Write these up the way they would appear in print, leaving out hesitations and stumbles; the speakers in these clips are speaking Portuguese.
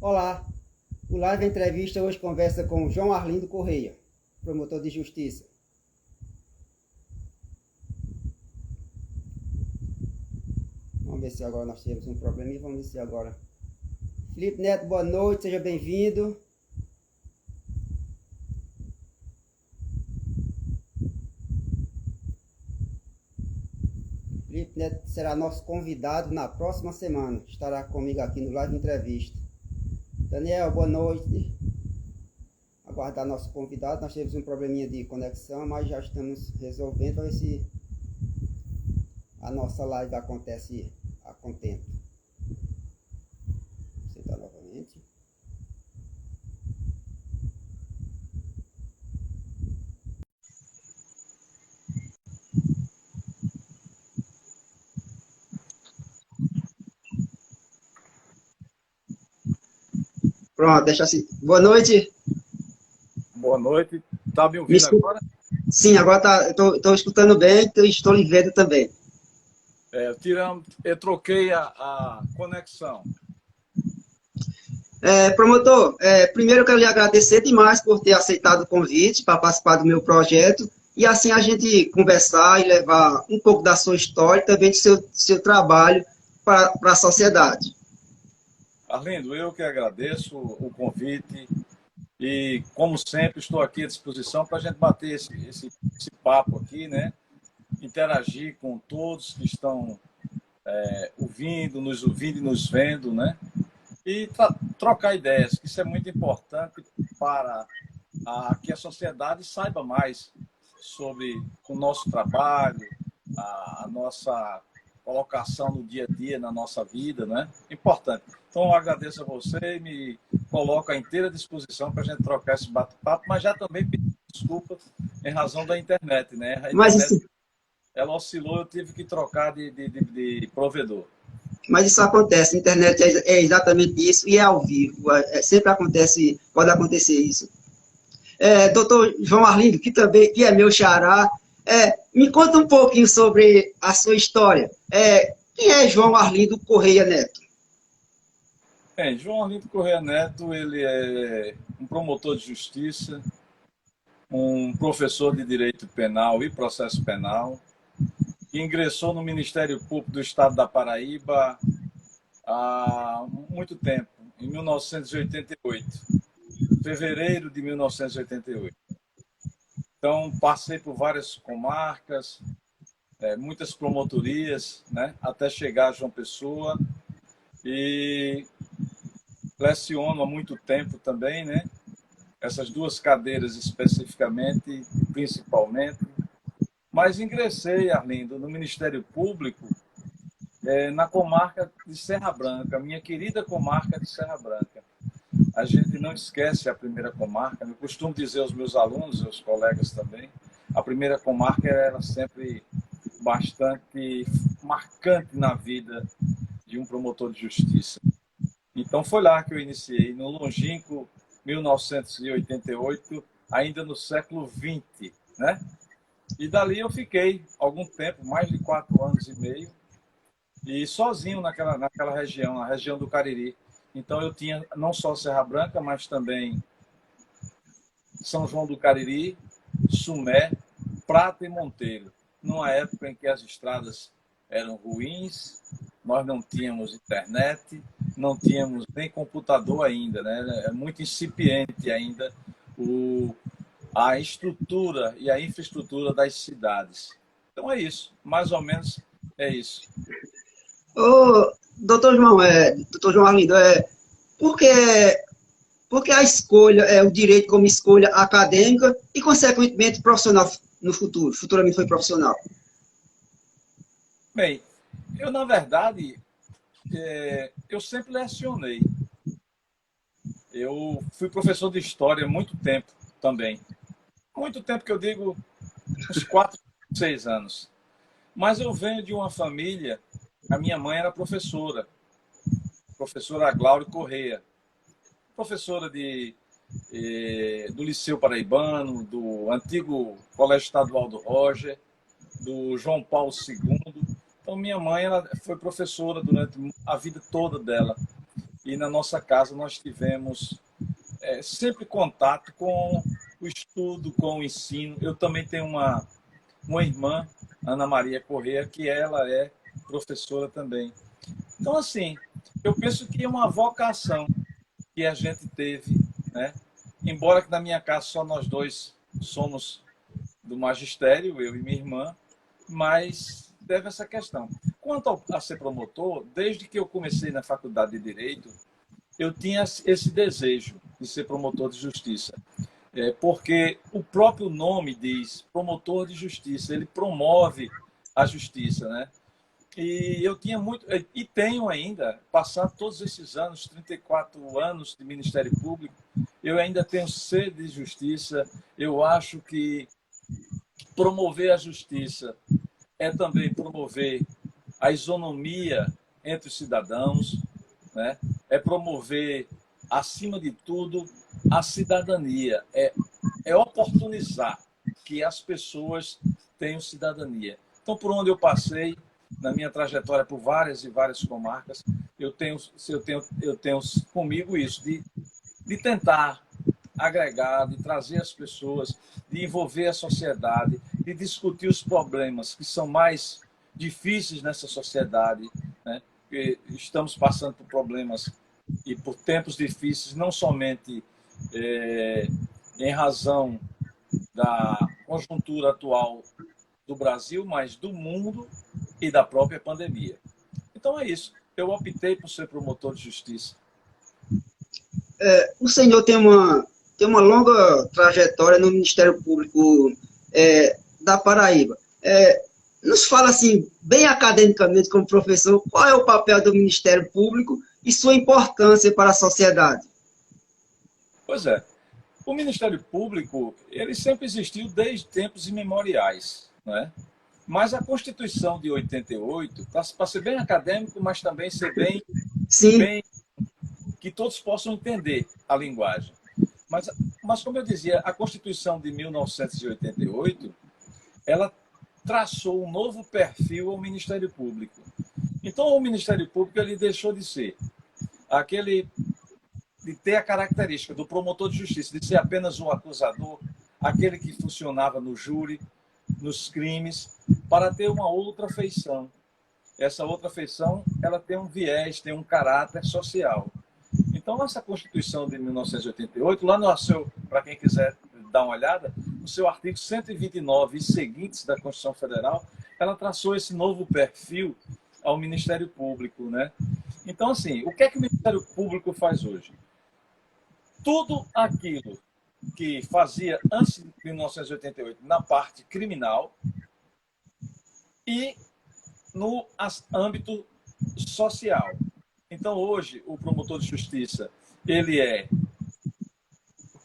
Olá, o Live Entrevista hoje conversa com o João Arlindo Correia, promotor de justiça. Vamos ver se agora nós temos um problema e vamos ver se agora. Felipe Neto, boa noite, seja bem-vindo. Felipe Neto será nosso convidado na próxima semana. Estará comigo aqui no Live Entrevista. Daniel, boa noite. Aguardar nosso convidado. Nós tivemos um probleminha de conexão, mas já estamos resolvendo. Para ver se a nossa live acontece a contento. Vou sentar novamente. Pronto, deixa assim. Boa noite. Boa noite. Tá me ouvindo agora? Sim, agora tá, estou escutando bem e estou lhe vendo também. Eu troquei a conexão. Promotor, primeiro eu quero lhe agradecer demais por ter aceitado o convite para participar do meu projeto e assim a gente conversar e levar um pouco da sua história e também do seu trabalho para a sociedade. Arlindo, eu que agradeço o convite e, como sempre, estou aqui à disposição para a gente bater esse papo aqui, né? Interagir com todos que estão ouvindo e nos vendo, né? E trocar ideias, que isso é muito importante para que a sociedade saiba mais sobre o nosso trabalho, a nossa colocação no dia a dia, na nossa vida, né? Importante. Então, eu agradeço a você e me coloco à inteira disposição para a gente trocar esse bate-papo, mas já também peço desculpas em razão da internet, né? A internet, ela oscilou, eu tive que trocar de provedor. Mas isso acontece, a internet é exatamente isso e é ao vivo, sempre acontece, pode acontecer isso. Doutor João Arlindo, que é meu xará, me conta um pouquinho sobre a sua história. Quem é João Arlindo Correia Neto? Bem, João Arlindo Correia Neto, ele é um promotor de justiça, um professor de direito penal e processo penal, que ingressou no Ministério Público do Estado da Paraíba há muito tempo, em 1988, fevereiro de 1988. Então, passei por várias comarcas, muitas promotorias, né, até chegar a João Pessoa, e leciono há muito tempo também, né, essas duas cadeiras especificamente, principalmente, mas ingressei, Arlindo, no Ministério Público, na comarca de Serra Branca, minha querida comarca de Serra Branca. A gente não esquece a primeira comarca. Eu costumo dizer aos meus alunos, aos colegas também, a primeira comarca era sempre bastante marcante na vida de um promotor de justiça. Então foi lá que eu iniciei, no longínquo 1988, ainda no século XX, né? E dali eu fiquei algum tempo, mais de 4 anos e meio, e sozinho naquela região, na região do Cariri. Então eu tinha não só Serra Branca, mas também São João do Cariri, Sumé, Prata e Monteiro. Numa época em que as estradas eram ruins, nós não tínhamos internet, não tínhamos nem computador ainda, né? É muito incipiente ainda a estrutura e a infraestrutura das cidades. Então é isso, mais ou menos é isso. Ô, doutor João Arlindo, por que a escolha, o direito como escolha acadêmica e, consequentemente, profissional no futuro? Futuramente foi profissional. Bem, eu, na verdade, eu sempre lecionei. Eu fui professor de história há muito tempo também. Muito tempo que eu digo, uns 4, 6 anos. Mas eu venho de uma família, a minha mãe era professora Glória Correia, professora do Liceu Paraibano, do antigo Colégio Estadual do Roger, do João Paulo II. Então, minha mãe ela foi professora durante a vida toda dela. e na nossa casa nós tivemos sempre contato com o estudo, com o ensino. Eu também tenho uma irmã, Ana Maria Corrêa, que ela é professora também. Então, assim, eu penso que é uma vocação que a gente teve, né? Embora que na minha casa só nós dois somos do magistério, eu e minha irmã, mas deve essa questão. Quanto a ser promotor, desde que eu comecei na faculdade de Direito, eu tinha esse desejo de ser promotor de justiça. Porque o próprio nome diz promotor de justiça, ele promove a justiça, né? E eu tinha muito, e tenho ainda, passado todos esses anos, 34 anos de Ministério Público, eu ainda tenho sede de justiça. Eu acho que promover a justiça é também promover a isonomia entre os cidadãos, né? É promover, acima de tudo, a cidadania, é oportunizar que as pessoas tenham cidadania. Então, por onde eu passei, na minha trajetória por várias e várias comarcas, eu tenho comigo isso, de tentar agregar, de trazer as pessoas, de envolver a sociedade, de discutir os problemas que são mais difíceis nessa sociedade, né? Porque estamos passando por problemas e por tempos difíceis, não somente em razão da conjuntura atual do Brasil, mas do mundo e da própria pandemia. Então é isso. Eu optei por ser promotor de justiça. O senhor tem uma longa trajetória no Ministério Público da Paraíba. Nos fala assim, bem academicamente, como professor, qual é o papel do Ministério Público e sua importância para a sociedade? Pois é. O Ministério Público, ele sempre existiu desde tempos imemoriais, né? Mas a Constituição de 88, para ser bem acadêmico, mas também ser bem que todos possam entender a linguagem. Mas como eu dizia, a Constituição de 1988, ela traçou um novo perfil ao Ministério Público. Então, o Ministério Público ele deixou de ser aquele de ter a característica do promotor de justiça, de ser apenas o acusador, aquele que funcionava no júri, nos crimes, para ter uma outra feição. Essa outra feição, ela tem um viés, tem um caráter social. Então, essa Constituição de 1988, lá no seu, para quem quiser dar uma olhada, no seu artigo 129 e seguintes da Constituição Federal, ela traçou esse novo perfil ao Ministério Público, né? Então, assim, o que é que o Ministério Público faz hoje? Tudo aquilo que fazia antes de 1988 na parte criminal e no âmbito social. Então, hoje, o promotor de justiça, ele é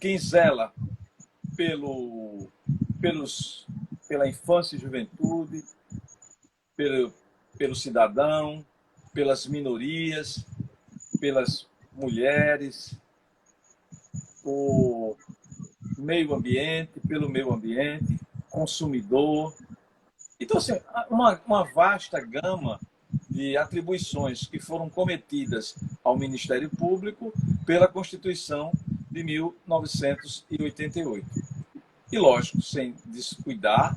quem zela pela infância e juventude, pelo cidadão, pelas minorias, pelas mulheres, pelo meio ambiente, consumidor. Então, assim, uma vasta gama de atribuições que foram cometidas ao Ministério Público pela Constituição de 1988. E, lógico, sem descuidar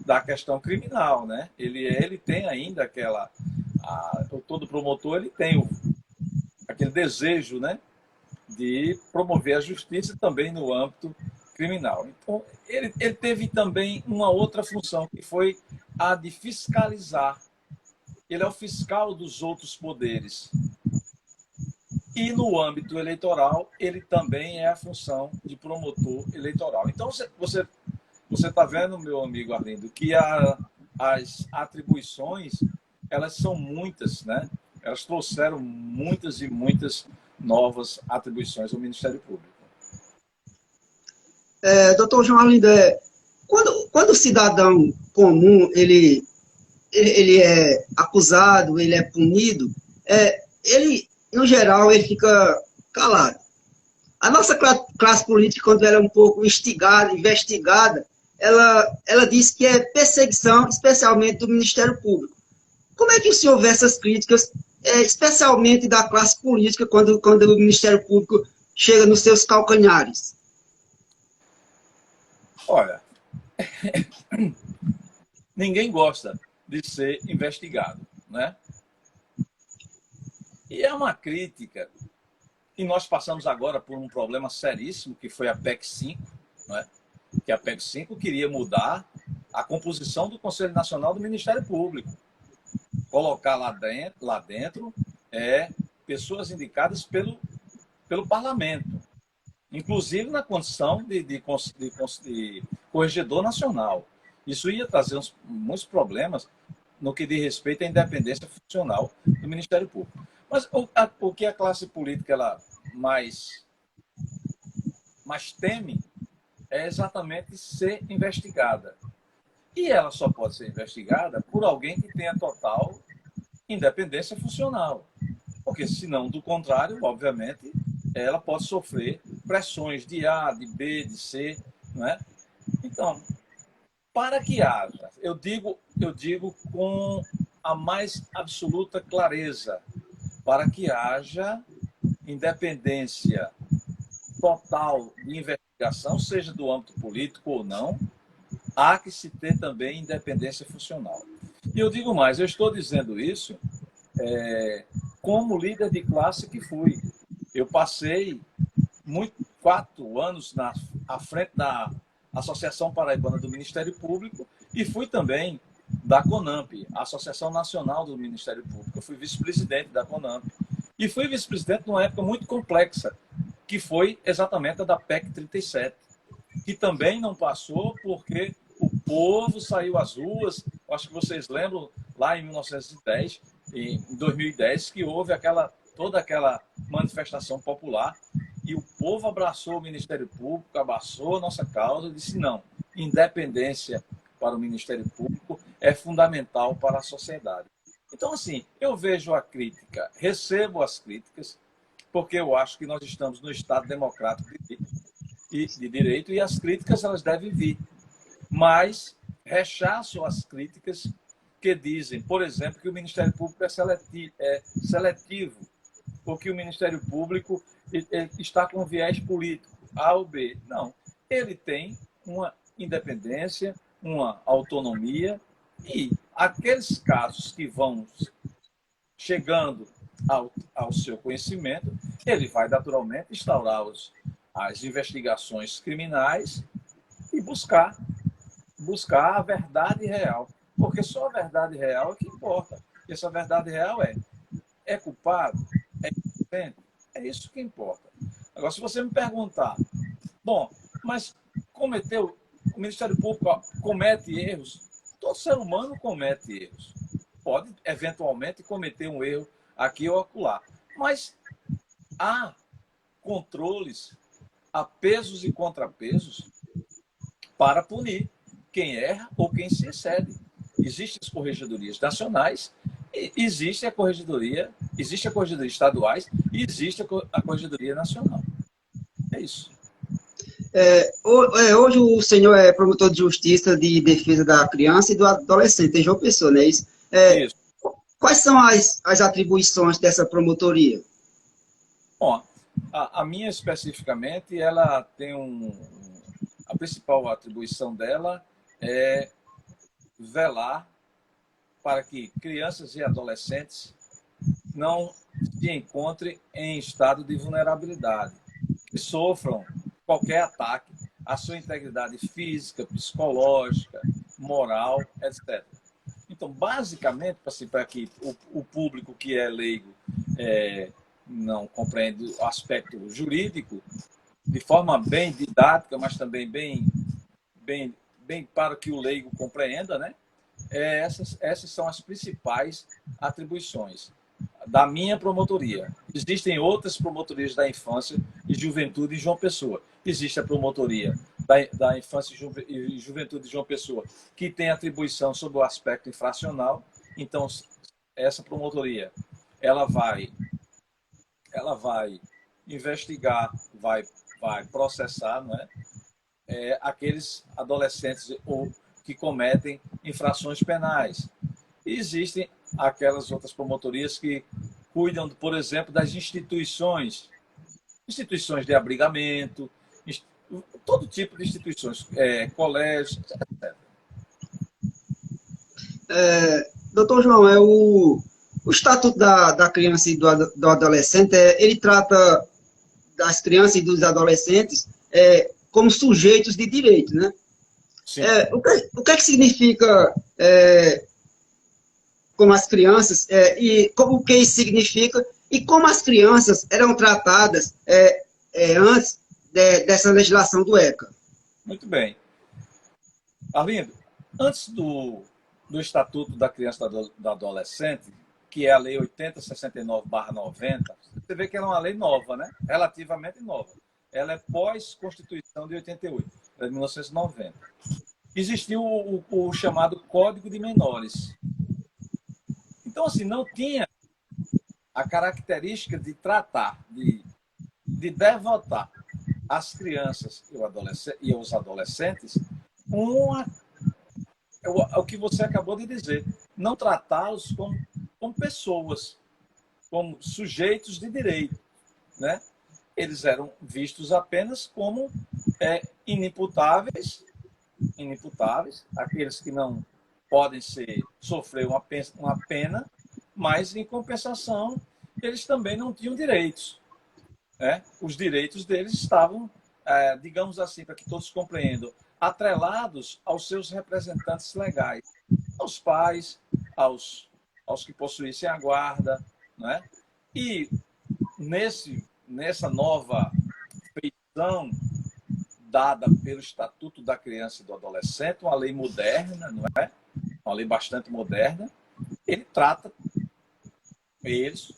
da questão criminal, né? Ele tem ainda todo promotor ele tem aquele desejo, né, de promover a justiça também no âmbito criminal. Então, ele teve também uma outra função, que foi a de fiscalizar. Ele é o fiscal dos outros poderes. E no âmbito eleitoral, ele também é a função de promotor eleitoral. Então, você está vendo, meu amigo Arlindo, que as atribuições, elas são muitas, né? Elas trouxeram muitas e muitas novas atribuições ao Ministério Público. Doutor João Arlindo, quando o cidadão comum ele é acusado, ele é punido, ele, no geral, ele fica calado. A nossa classe política, quando ela é um pouco instigada, investigada, ela diz que é perseguição, especialmente do Ministério Público. Como é que o senhor vê essas críticas especialmente da classe política, quando o Ministério Público chega nos seus calcanhares? Olha, ninguém gosta de ser investigado, né? E é uma crítica, e nós passamos agora por um problema seríssimo, que foi a PEC 5, né? Que a PEC 5 queria mudar a composição do Conselho Nacional do Ministério Público, colocar lá dentro pessoas indicadas pelo parlamento, inclusive na condição de corregedor nacional. Isso ia trazer muitos problemas no que diz respeito à independência funcional do Ministério Público. Mas o que a classe política ela mais teme é exatamente ser investigada. E ela só pode ser investigada por alguém que tenha total independência funcional. Porque, senão, do contrário, obviamente, ela pode sofrer pressões de A, de B, de C, não é? Então, para que haja, eu digo com a mais absoluta clareza, para que haja independência total de investigação, seja do âmbito político ou não, há que se ter também independência funcional. E eu digo mais, eu estou dizendo isso como líder de classe que fui. Eu passei 4 anos à frente da Associação Paraibana do Ministério Público e fui também da CONAMP, a Associação Nacional do Ministério Público. Eu fui vice-presidente da CONAMP. E fui vice-presidente numa época muito complexa, que foi exatamente a da PEC 37, que também não passou porque o povo saiu às ruas. Acho que vocês lembram, lá em 1910, em 2010, que houve toda aquela manifestação popular e o povo abraçou o Ministério Público, abraçou a nossa causa e disse não, independência para o Ministério Público é fundamental para a sociedade. Então, assim, eu vejo a crítica, recebo as críticas, porque eu acho que nós estamos no Estado democrático de direito e as críticas elas devem vir. Mas rechaço as críticas que dizem, por exemplo, que o Ministério Público é seletivo, ou que o Ministério Público está com viés político, A ou B. Não, ele tem uma independência, uma autonomia, e aqueles casos que vão chegando ao seu conhecimento, ele vai naturalmente instaurar as investigações criminais e buscar a verdade real. Porque só a verdade real é que importa. E essa verdade real é culpado? É inocente? É isso que importa. Agora, se você me perguntar, bom, mas o Ministério Público comete erros? Todo ser humano comete erros. Pode, eventualmente, cometer um erro aqui ou acolá. Mas há controles, há pesos e contrapesos para punir quem erra ou quem se excede. Existem as corregedorias nacionais, existe a corregedoria estaduais e existe a corregedoria nacional. É isso. Hoje o senhor é promotor de justiça de defesa da criança e do adolescente, em João Pessoa, não é isso? Isso. Quais são as atribuições dessa promotoria? Bom, a minha especificamente, ela tem a principal atribuição dela é velar para que crianças e adolescentes não se encontrem em estado de vulnerabilidade, que sofram qualquer ataque à sua integridade física, psicológica, moral, etc. Então, basicamente, para que o público que é leigo não compreende o aspecto jurídico, de forma bem didática, mas também bem para que o leigo compreenda, né? Essas são as principais atribuições da minha promotoria. Existem outras promotorias da infância e juventude em João Pessoa. Existe a promotoria da infância e juventude de João Pessoa, que tem atribuição sobre o aspecto infracional. Então, essa promotoria ela vai investigar, vai processar, não é? Aqueles adolescentes ou que cometem infrações penais. E existem aquelas outras promotorias que cuidam, por exemplo, das instituições de abrigamento, todo tipo de instituições, colégios, etc. Doutor João, o Estatuto da Criança e do Adolescente, ele trata das crianças e dos adolescentes como sujeitos de direito, né? Sim. O que é que significa como as crianças, e como que isso significa, e como as crianças eram tratadas antes dessa legislação do ECA? Muito bem. Arlindo, antes do Estatuto da Criança e do Adolescente, que é a Lei 8069/90, você vê que ela é uma lei nova, né? Relativamente nova. Ela é pós-Constituição de 88, ela é de 1990. Existiu o chamado Código de Menores. Então, assim, não tinha a característica de tratar, de devotar as crianças e os adolescentes o que você acabou de dizer, não tratá-los como pessoas, como sujeitos de direito, né? Eles eram vistos apenas como inimputáveis, aqueles que não podem sofrer uma pena, mas, em compensação, eles também não tinham direitos. Né? Os direitos deles estavam, digamos assim, para que todos compreendam, atrelados aos seus representantes legais, aos pais, aos que possuíssem a guarda. Né? E nessa nova feição dada pelo Estatuto da Criança e do Adolescente, uma lei moderna, não é? Uma lei bastante moderna, ele trata eles,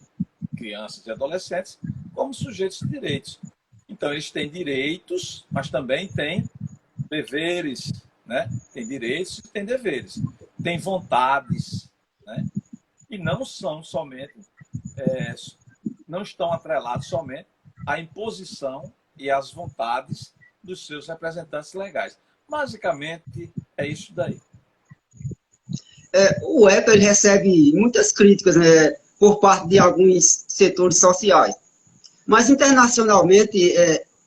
crianças e adolescentes, como sujeitos de direitos. Então, eles têm direitos, mas também têm deveres, né? Tem direitos e tem deveres. Tem vontades, né? E não são somente, não estão atrelados somente à imposição e às vontades dos seus representantes legais. Basicamente, é isso daí. O ECA ele recebe muitas críticas, né, por parte de alguns setores sociais, mas internacionalmente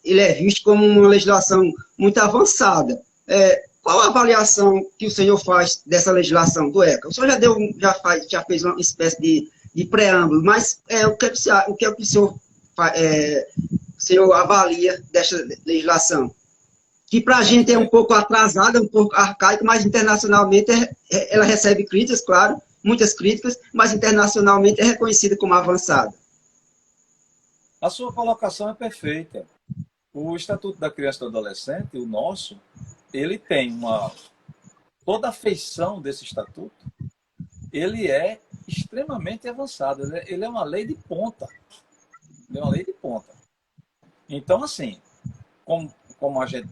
ele é visto como uma legislação muito avançada. Qual a avaliação que o senhor faz dessa legislação do ECA? O senhor já fez uma espécie de preâmbulo, mas o que o senhor avalia dessa legislação? Que para a gente é um pouco atrasada, um pouco arcaica, mas internacionalmente ela recebe críticas, claro, muitas críticas, mas internacionalmente é reconhecida como avançada. A sua colocação é perfeita. O Estatuto da Criança e do Adolescente, o nosso, ele tem toda a feição desse estatuto, ele é extremamente avançado, ele é uma lei de ponta. Ele é uma lei de ponta. Então, assim, como a gente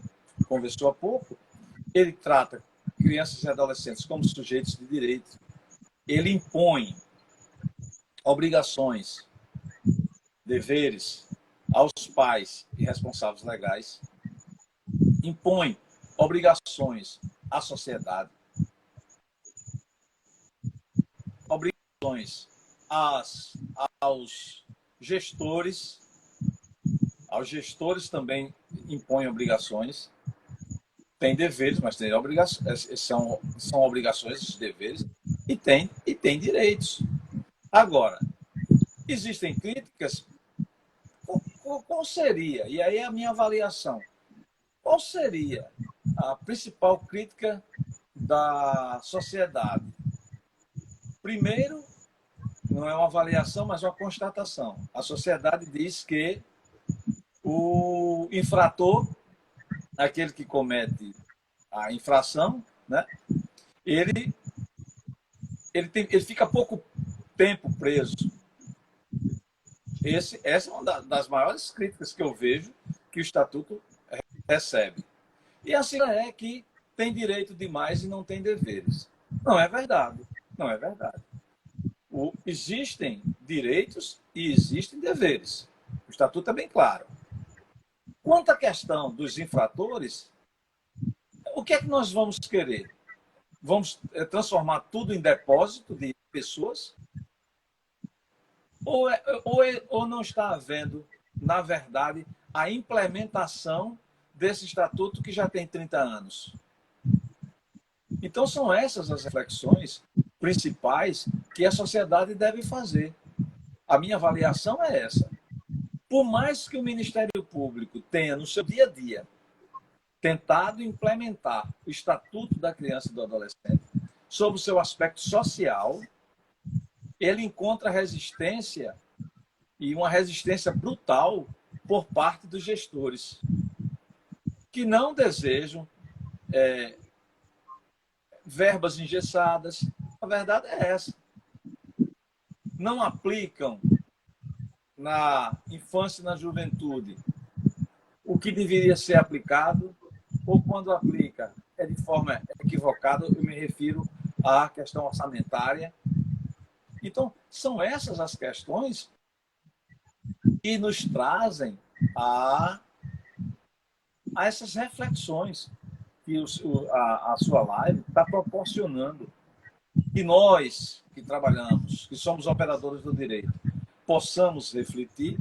conversou há pouco, ele trata crianças e adolescentes como sujeitos de direito. Ele impõe obrigações, deveres aos pais e responsáveis legais, impõe obrigações à sociedade, obrigações aos gestores também impõe obrigações. Tem deveres, mas tem obrigações, são obrigações, esses deveres, e tem direitos. Agora, existem críticas. Qual seria, e aí é a minha avaliação, qual seria a principal crítica da sociedade? Primeiro, não é uma avaliação, mas uma constatação. A sociedade diz que o infrator, aquele que comete a infração, né, ele fica pouco tempo preso. Essa é uma das maiores críticas que eu vejo que o Estatuto recebe. E assim é que tem direito demais e não tem deveres. Não é verdade. Não é verdade. Existem direitos e existem deveres. O Estatuto é bem claro. Quanto à questão dos infratores, o que é que nós vamos querer? Vamos transformar tudo em depósito de pessoas? Ou não está havendo, na verdade, a implementação desse estatuto que já tem 30 anos? Então, são essas as reflexões principais que a sociedade deve fazer. A minha avaliação é essa. Por mais que o Ministério Público tenha, no seu dia a dia, tentado implementar o Estatuto da Criança e do Adolescente sob o seu aspecto social, ele encontra resistência, e uma resistência brutal, por parte dos gestores, que não desejam verbas engessadas. A verdade é essa. Não aplicam na infância e na juventude o que deveria ser aplicado, ou quando aplica é de forma equivocada. Eu me refiro à questão orçamentária. Então, são essas as questões que nos trazem a essas reflexões que a sua live está proporcionando. Que nós que trabalhamos, que somos operadores do direito, possamos refletir,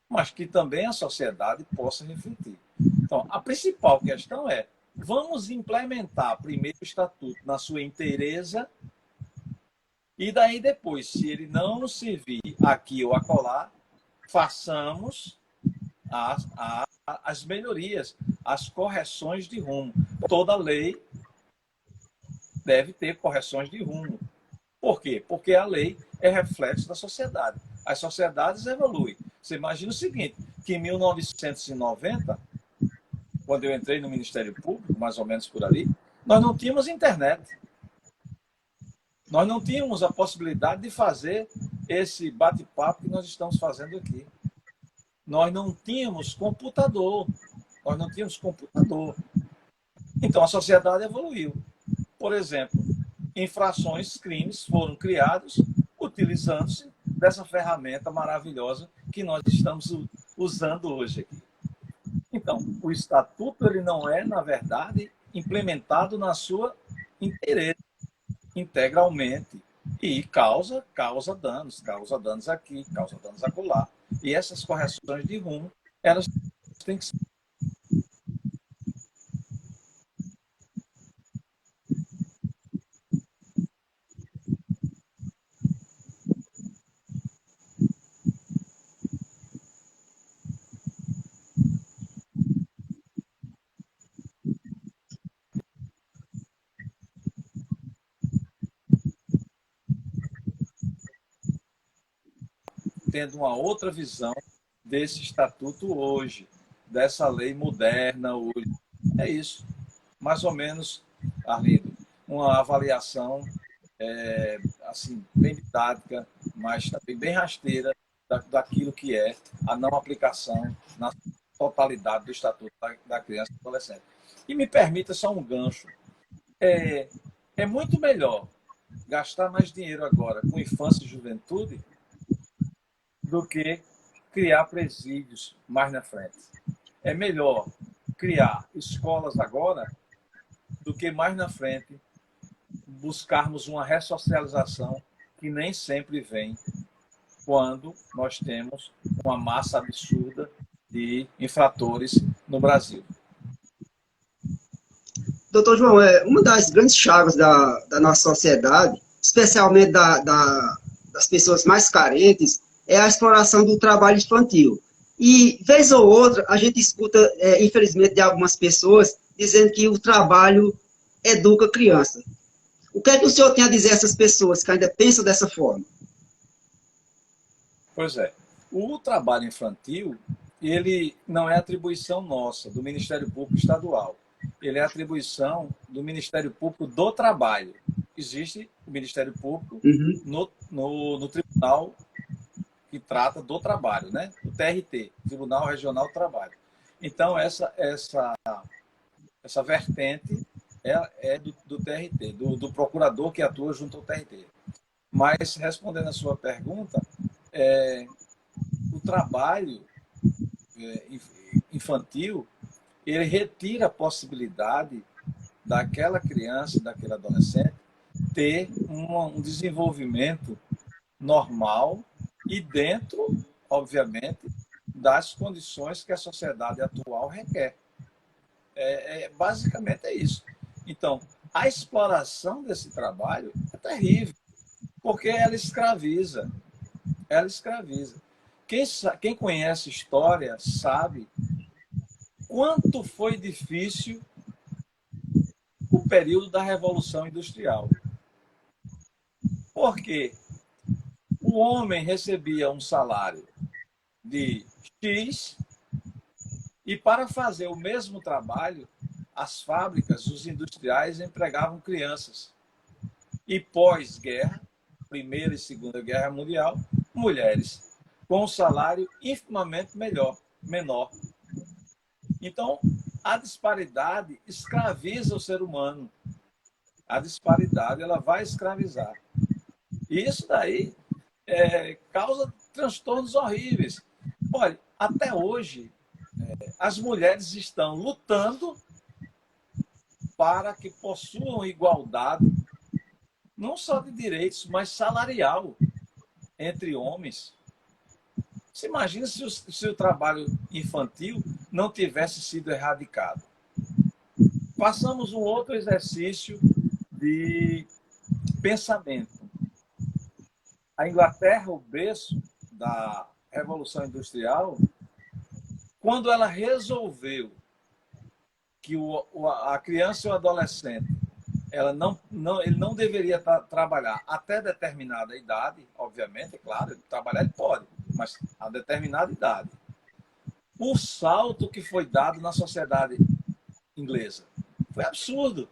mas que também a sociedade possa refletir. Então, a principal questão é: vamos implementar primeiro o estatuto na sua inteireza, e daí depois, se ele não servir aqui ou acolá, façamos as melhorias, as correções de rumo. Toda lei deve ter correções de rumo. Por quê? Porque a lei é reflexo da sociedade. As sociedades evoluem. Você imagina o seguinte, que em 1990, quando eu entrei no Ministério Público, mais ou menos por ali, nós não tínhamos internet. Nós não tínhamos a possibilidade de fazer esse bate-papo que nós estamos fazendo aqui. Nós não tínhamos computador. Então, a sociedade evoluiu. Por exemplo, infrações, crimes foram criados utilizando-se dessa ferramenta maravilhosa que nós estamos usando hoje aqui. Então, o estatuto ele não é, na verdade, implementado na sua inteireza, integralmente, e causa danos aqui, causa danos acolá. E essas correções de rumo, elas têm que ser tendo uma outra visão desse estatuto hoje, dessa lei moderna hoje. É isso. Mais ou menos, Arlindo, uma avaliação assim, bem didática, mas também bem rasteira daquilo que é a não aplicação na totalidade do Estatuto da Criança e do Adolescente. E me permita só um gancho. É muito melhor gastar mais dinheiro agora com infância e juventude do que criar presídios mais na frente. É melhor criar escolas agora do que mais na frente buscarmos uma ressocialização que nem sempre vem quando nós temos uma massa absurda de infratores no Brasil. Doutor João, uma das grandes chagas da nossa sociedade, especialmente das pessoas mais carentes, é a exploração do trabalho infantil. E, vez ou outra, a gente escuta, infelizmente, de algumas pessoas dizendo que o trabalho educa a criança. O que é que o senhor tem a dizer a essas pessoas que ainda pensam dessa forma? Pois é. O trabalho infantil, ele não é atribuição nossa, do Ministério Público Estadual. Ele é atribuição do Ministério Público do Trabalho. Existe o Ministério Público no Tribunal que trata do trabalho, né? O TRT, Tribunal Regional do Trabalho. Então, essa vertente é do TRT, do procurador que atua junto ao TRT. Mas, respondendo a sua pergunta, o trabalho infantil, ele retira a possibilidade daquela criança, daquele adolescente, ter um desenvolvimento normal e dentro, obviamente, das condições que a sociedade atual requer. Basicamente é isso. Então, a exploração desse trabalho é terrível, porque ela escraviza. Ela escraviza. Quem conhece história sabe quanto foi difícil o período da Revolução Industrial. Porque o homem recebia um salário de X e, para fazer o mesmo trabalho, as fábricas, os industriais empregavam crianças. E pós-guerra, Primeira e Segunda Guerra Mundial, mulheres, com um salário infinitamente menor. Então, a disparidade escraviza o ser humano. A disparidade, ela vai escravizar. E isso daí causa transtornos horríveis. Olha, até hoje, as mulheres estão lutando para que possuam igualdade, não só de direitos, mas salarial entre homens. Você imagina se o trabalho infantil não tivesse sido erradicado. Façamos um outro exercício de pensamento. A Inglaterra, o berço da Revolução Industrial, quando ela resolveu que a criança e o adolescente ele não deveria trabalhar até determinada idade, obviamente, é claro, trabalhar ele pode, mas a determinada idade. O salto que foi dado na sociedade inglesa foi absurdo,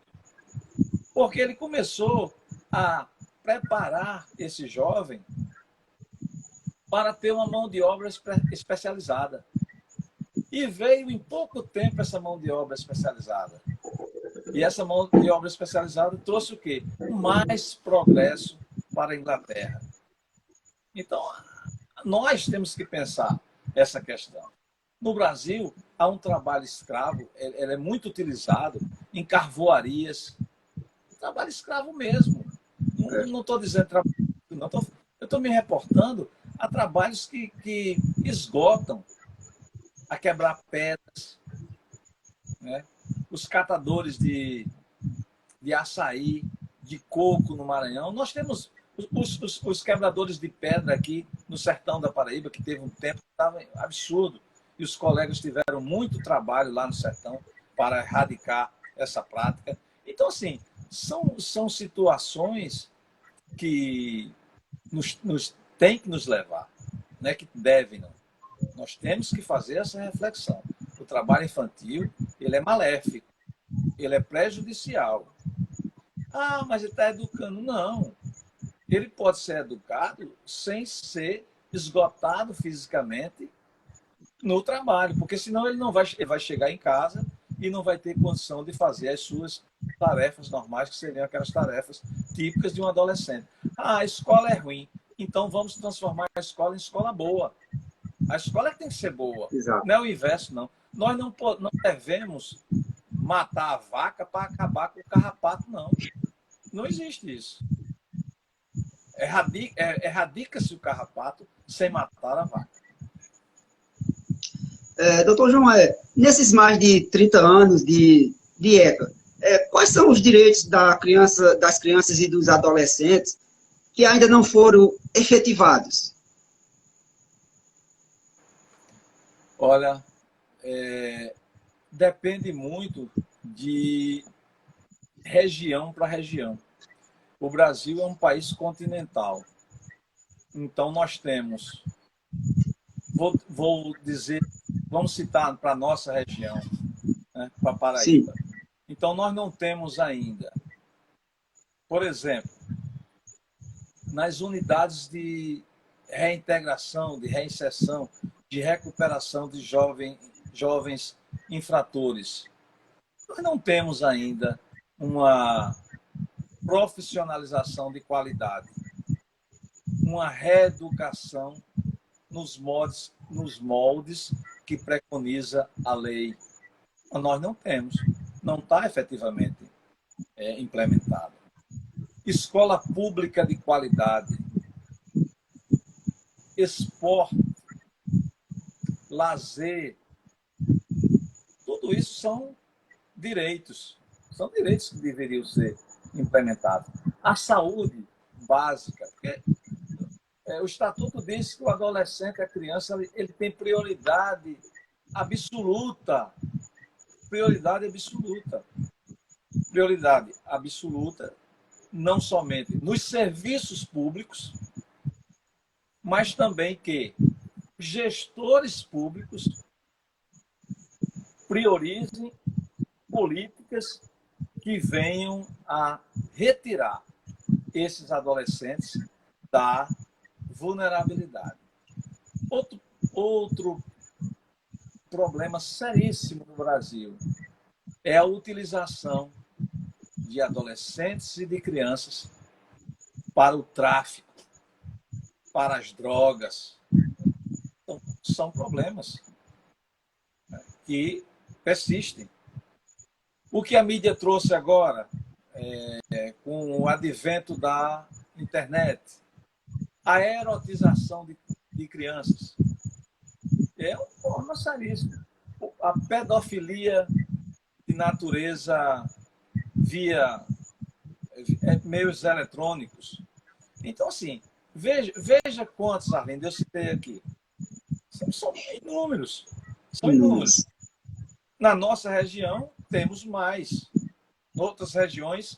porque ele começou a preparar esse jovem para ter uma mão de obra especializada. E veio em pouco tempo essa mão de obra especializada. E essa mão de obra especializada trouxe o quê? Mais progresso para a Inglaterra. Então, nós temos que pensar essa questão. No Brasil, há um trabalho escravo, ele é muito utilizado em carvoarias. Trabalho escravo mesmo. Não estou dizendo trabalho, não. Eu estou me reportando a trabalhos que esgotam a quebrar pedras, né? Os catadores de açaí, de coco no Maranhão. Nós temos os quebradores de pedra aqui no sertão da Paraíba, que teve um tempo que estava absurdo. E os colegas tiveram muito trabalho lá no sertão para erradicar essa prática. Então, assim, são situações que nos tem que nos levar, não é que devem, não. Nós temos que fazer essa reflexão. O trabalho infantil, ele é maléfico, ele é prejudicial. Ah, mas ele está educando. Não. Ele pode ser educado sem ser esgotado fisicamente no trabalho, porque senão ele vai chegar em casa e não vai ter condição de fazer as suas tarefas normais, que seriam aquelas tarefas típicas de um adolescente. Ah, a escola é ruim, então vamos transformar a escola em escola boa. A escola tem que ser boa. Exato. Não é o inverso, não. Nós não devemos matar a vaca para acabar com o carrapato, não. Não existe isso. Erradica-se o carrapato sem matar a vaca. Doutor João, nesses mais de 30 anos de ECA, quais são os direitos das crianças e dos adolescentes que ainda não foram efetivados? Olha, depende muito de região para região. O Brasil é um país continental. Então, nós temos... Vou dizer... Vamos citar para a nossa região, né, para a Paraíba. Sim. Então, nós não temos ainda, por exemplo, nas unidades de reintegração, de reinserção, de recuperação de jovens infratores, nós não temos ainda uma profissionalização de qualidade, uma reeducação nos moldes que preconiza a lei. Nós não temos, não está efetivamente implementado. escola pública de qualidade, esporte, lazer, tudo isso são direitos que deveriam ser implementados. A saúde básica, porque o Estatuto diz que o adolescente, a criança, ele tem prioridade absoluta. Prioridade absoluta. Prioridade absoluta, não somente nos serviços públicos, mas também que gestores públicos priorizem políticas que venham a retirar esses adolescentes da vulnerabilidade. Outro problema seríssimo no Brasil é a utilização de adolescentes e de crianças para o tráfico, para as drogas. Então, são problemas que persistem. O que a mídia trouxe agora, com o advento da internet, a erotização de crianças, é um problema seríssimo. A pedofilia de natureza via meios eletrônicos. Então, assim, veja quantos, Arlindo, eu citei aqui. São inúmeros. São inúmeros. Na nossa região, temos mais. Em outras regiões,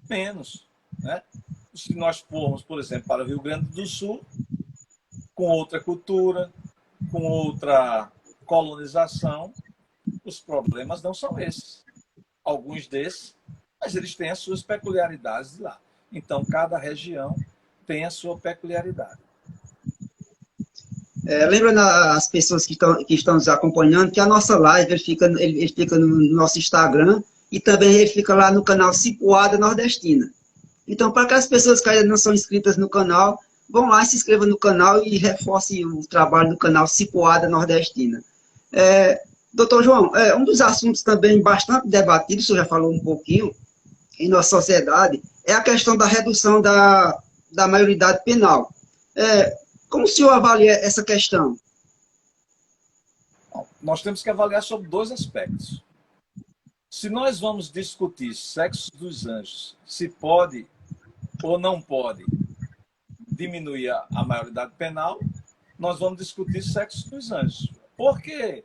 menos. Né? Se nós formos, por exemplo, para o Rio Grande do Sul, com outra cultura, com outra colonização, os problemas não são esses. Alguns desses, mas eles têm as suas peculiaridades de lá. Então, cada região tem a sua peculiaridade. Lembrando as pessoas que estão nos acompanhando que a nossa live ele fica no nosso Instagram e também ele fica lá no canal Cipuada Nordestina. Então, para aquelas pessoas que ainda não são inscritas no canal, vão lá, se inscrevam no canal e reforcem o trabalho do canal Cipuada Nordestina. Doutor João, um dos assuntos também bastante debatidos, o senhor já falou um pouquinho, em nossa sociedade, é a questão da redução da maioridade penal. Como o senhor avalia essa questão? Bom, nós temos que avaliar sobre dois aspectos. Se nós vamos discutir sexo dos anjos, se pode ou não pode diminuir a maioridade penal, nós vamos discutir sexo dos anjos. Por quê?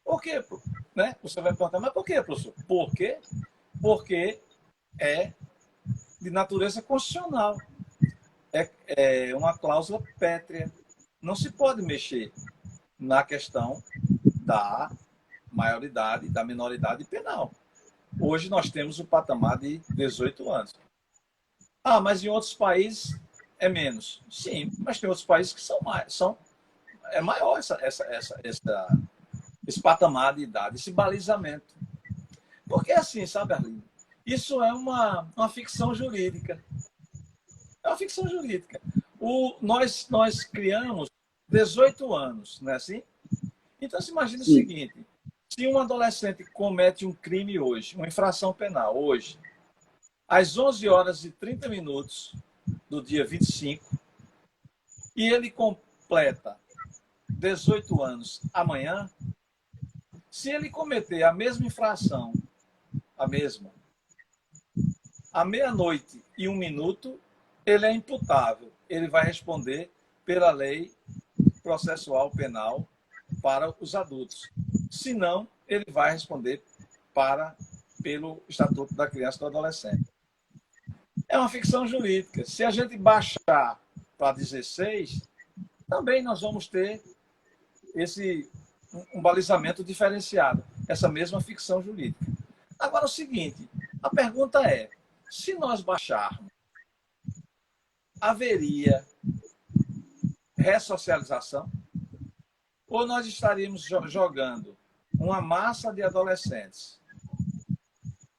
Por quê? Né? Você vai perguntar, mas por quê, professor? Por quê? Porque é de natureza constitucional. É uma cláusula pétrea. Não se pode mexer na questão da maioridade, da minoridade penal. Hoje nós temos o patamar de 18 anos. Ah, mas em outros países é menos. Sim, mas tem outros países que é maior esse patamar de idade, esse balizamento. Porque assim, sabe, Arlindo? Isso é uma ficção jurídica. É uma ficção jurídica. Nós criamos 18 anos, não é assim? Então, se imagina o seguinte, se um adolescente comete um crime hoje, uma infração penal hoje, às 11 horas e 30 minutos do dia 25, e ele completa 18 anos amanhã, se ele cometer a mesma infração, à meia-noite e 1 minuto, ele é imputável. Ele vai responder pela lei processual penal para os adultos. Se não, ele vai responder pelo Estatuto da Criança e do Adolescente. É uma ficção jurídica. Se a gente baixar para 16, também nós vamos ter um balizamento diferenciado, essa mesma ficção jurídica. Agora, o seguinte, a pergunta é, se nós baixarmos, haveria ressocialização? Ou nós estaríamos jogando uma massa de adolescentes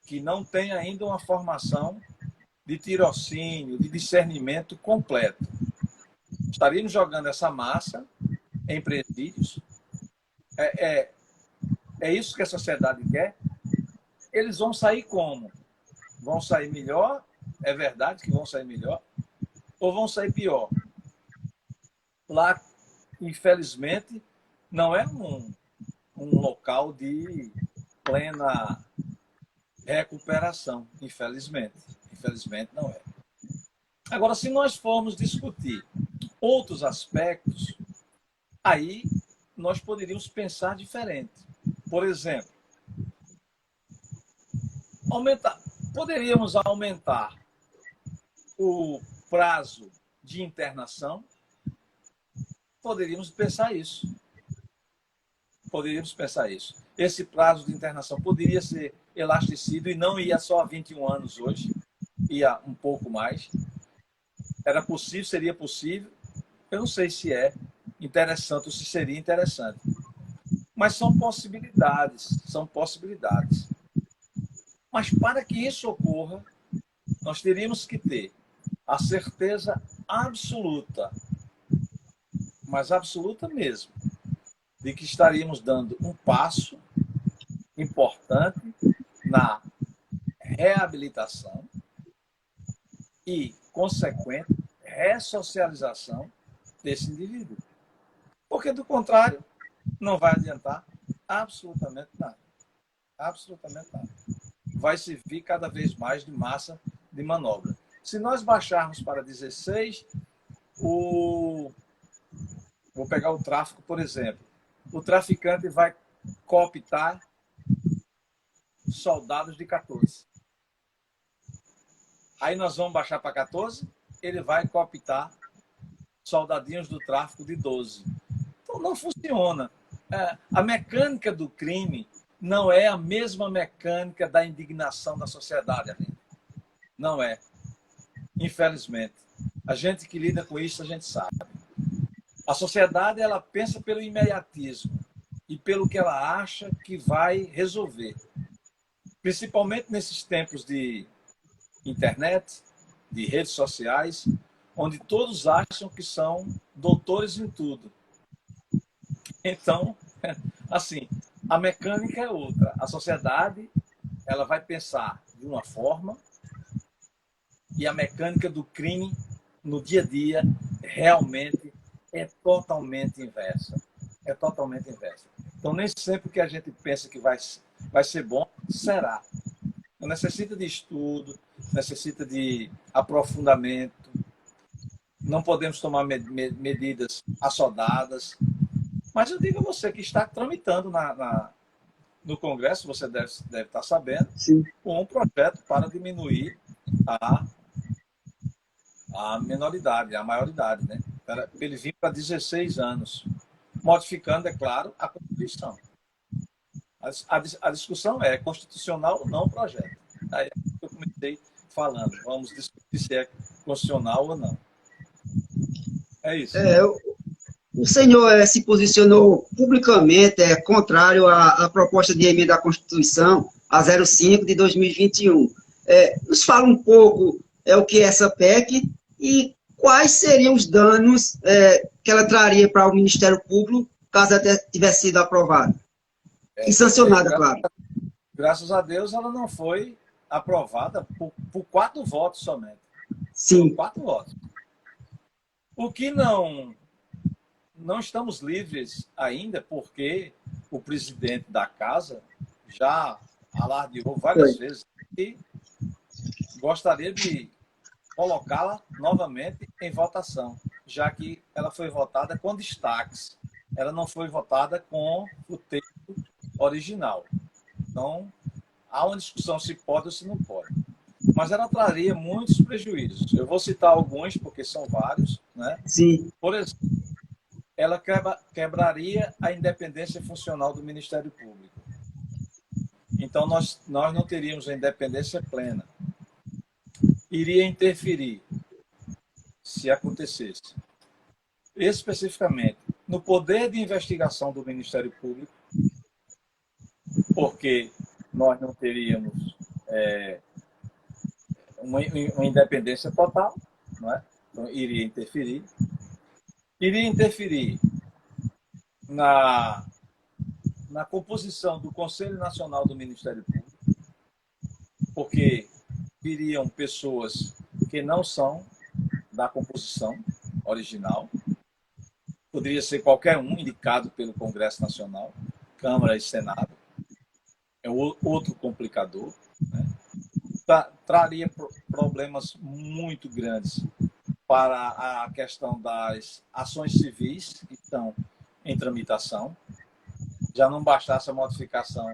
que não tem ainda uma formação de tirocínio, de discernimento completo? Estaríamos jogando essa massa em presídios? É isso que a sociedade quer? Eles vão sair como? Vão sair melhor É verdade que vão sair melhor? Ou vão sair pior? Lá, infelizmente, não é um local de plena recuperação, infelizmente. Infelizmente, não é. Agora, se nós formos discutir outros aspectos, aí nós poderíamos pensar diferente. Por exemplo, poderíamos aumentar o prazo de internação? Poderíamos pensar isso. Poderíamos pensar isso. Esse prazo de internação poderia ser elastecido e não ia só a 21 anos hoje, ia um pouco mais. Era possível, seria possível. Eu não sei se é interessante ou se seria interessante. Mas são possibilidades, são possibilidades. Mas para que isso ocorra, nós teríamos que ter a certeza absoluta, mas absoluta mesmo, de que estaríamos dando um passo importante na reabilitação e, consequente, ressocialização desse indivíduo. Porque, do contrário, não vai adiantar absolutamente nada. Absolutamente nada. Vai servir cada vez mais de massa de manobra. Se nós baixarmos para 16, vou pegar o tráfico, por exemplo. O traficante vai cooptar soldados de 14. Aí nós vamos baixar para 14, ele vai cooptar soldadinhos do tráfico de 12. Então não funciona. A mecânica do crime não é a mesma mecânica da indignação da sociedade, amigo. Não é. Infelizmente. A gente que lida com isso, a gente sabe. A sociedade, ela pensa pelo imediatismo e pelo que ela acha que vai resolver. Principalmente nesses tempos de internet, de redes sociais, onde todos acham que são doutores em tudo. Então, assim, a mecânica é outra. A sociedade, ela vai pensar de uma forma e a mecânica do crime no dia a dia realmente é totalmente inversa. É totalmente inversa. Então, nem sempre o que a gente pensa que vai ser bom, será. Então, necessita de estudo, necessita de aprofundamento. Não podemos tomar medidas assodadas. Mas eu digo a você que está tramitando no Congresso, você deve estar sabendo, Sim. um projeto para diminuir a menoridade, a maioridade, né? Para ele vir para 16 anos, modificando, é claro, a Constituição. A discussão é constitucional ou não o projeto. Aí eu comecei falando, vamos discutir se é constitucional ou não. É isso. O senhor se posicionou publicamente contrário à proposta de emenda à Constituição, a 05 de 2021. Nos fala um pouco o que é essa PEC e quais seriam os danos que ela traria para o Ministério Público caso ela tivesse sido aprovada. E sancionada, claro. Graças a Deus, ela não foi aprovada por 4 votos somente. Sim. Por 4 votos. O que não estamos livres ainda, porque o presidente da casa já alardeou várias vezes que gostaria de colocá-la novamente em votação, já que ela foi votada com destaques. Ela não foi votada com o texto original. Então, há uma discussão se pode ou se não pode. Mas ela traria muitos prejuízos. Eu vou citar alguns, porque são vários, né? Sim. Por exemplo, ela quebraria a independência funcional do Ministério Público. Então, nós não teríamos a independência plena. Iria interferir, se acontecesse, especificamente no poder de investigação do Ministério Público, porque nós não teríamos uma independência total, não é? Então, iria interferir. Iria interferir na composição do Conselho Nacional do Ministério Público, porque viriam pessoas que não são da composição original. Poderia ser qualquer um indicado pelo Congresso Nacional, Câmara e Senado. É outro complicador, né? Traria problemas muito grandes para a questão das ações civis que estão em tramitação. Já não bastasse a modificação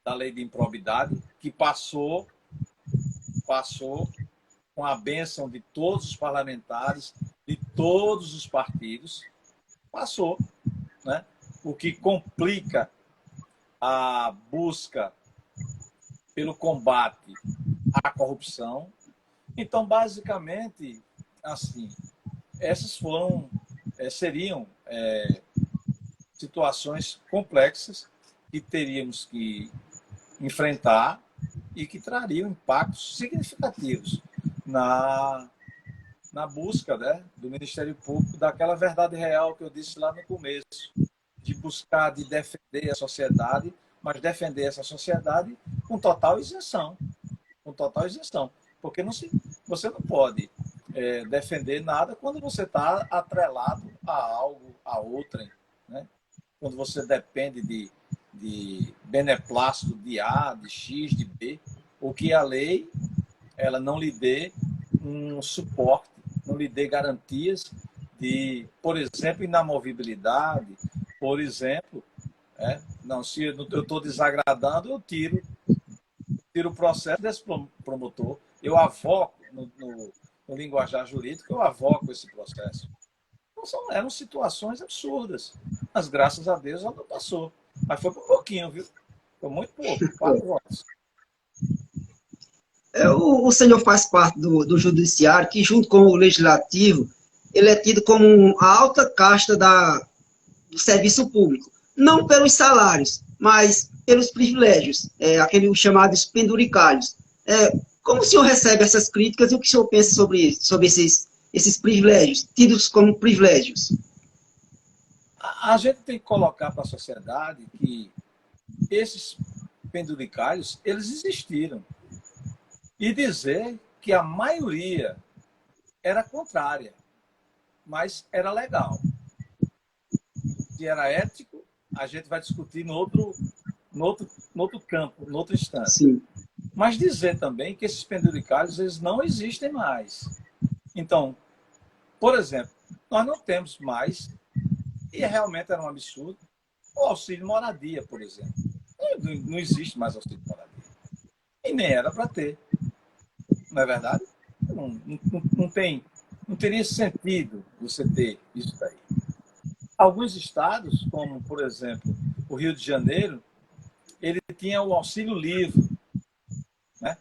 da lei de improbidade, que passou com a bênção de todos os parlamentares, de todos os partidos, passou, né? O que complica a busca pelo combate à corrupção. Então, basicamente, assim, essas seriam situações complexas que teríamos que enfrentar e que trariam impactos significativos na busca, né, do Ministério Público daquela verdade real que eu disse lá no começo, de buscar, de defender a sociedade, mas defender essa sociedade com total isenção. Porque você não pode defender nada quando você está atrelado a algo, a outrem, né? Quando você depende de beneplácito de A, de X, de B, ou que a lei ela não lhe dê um suporte, não lhe dê garantias de, por exemplo, inamovibilidade, por exemplo, não, se eu estou desagradando, eu tiro o processo desse promotor, eu avoco, no linguajar jurídico, eu avoco esse processo. Então, eram situações absurdas, mas graças a Deus ela não passou. Mas foi por pouquinho, viu? Foi muito pouco, 4 votos. O senhor faz parte do judiciário, que junto com o legislativo, ele é tido como a alta casta do serviço público. Não pelos salários, mas pelos privilégios, aqueles chamados penduricalhos. Como o senhor recebe essas críticas e o que o senhor pensa sobre esses privilégios, tidos como privilégios? A gente tem que colocar para a sociedade que esses penduricalhos, eles existiram. E dizer que a maioria era contrária, mas era legal. Se era ético, a gente vai discutir no outro campo, em outra instância. Sim. Mas dizer também que esses penduricalhos eles não existem mais. Então, por exemplo, nós não temos mais, e realmente era um absurdo, o auxílio moradia, por exemplo. Não existe mais auxílio moradia. E nem era para ter. Não é verdade? Não teria sentido você ter isso daí. Alguns estados, como, por exemplo, o Rio de Janeiro, ele tinha o auxílio livre, né?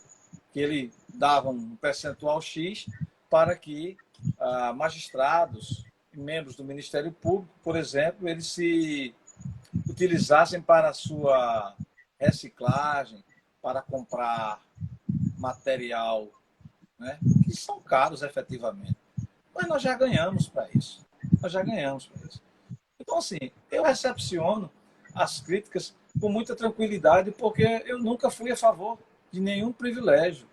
Que ele dava um percentual X para que magistrados e membros do Ministério Público, por exemplo, eles se utilizassem para a sua reciclagem, para comprar material, né, que são caros efetivamente. Mas nós já ganhamos para isso. Então, assim, eu recepciono as críticas com muita tranquilidade, porque eu nunca fui a favor de nenhum privilégio.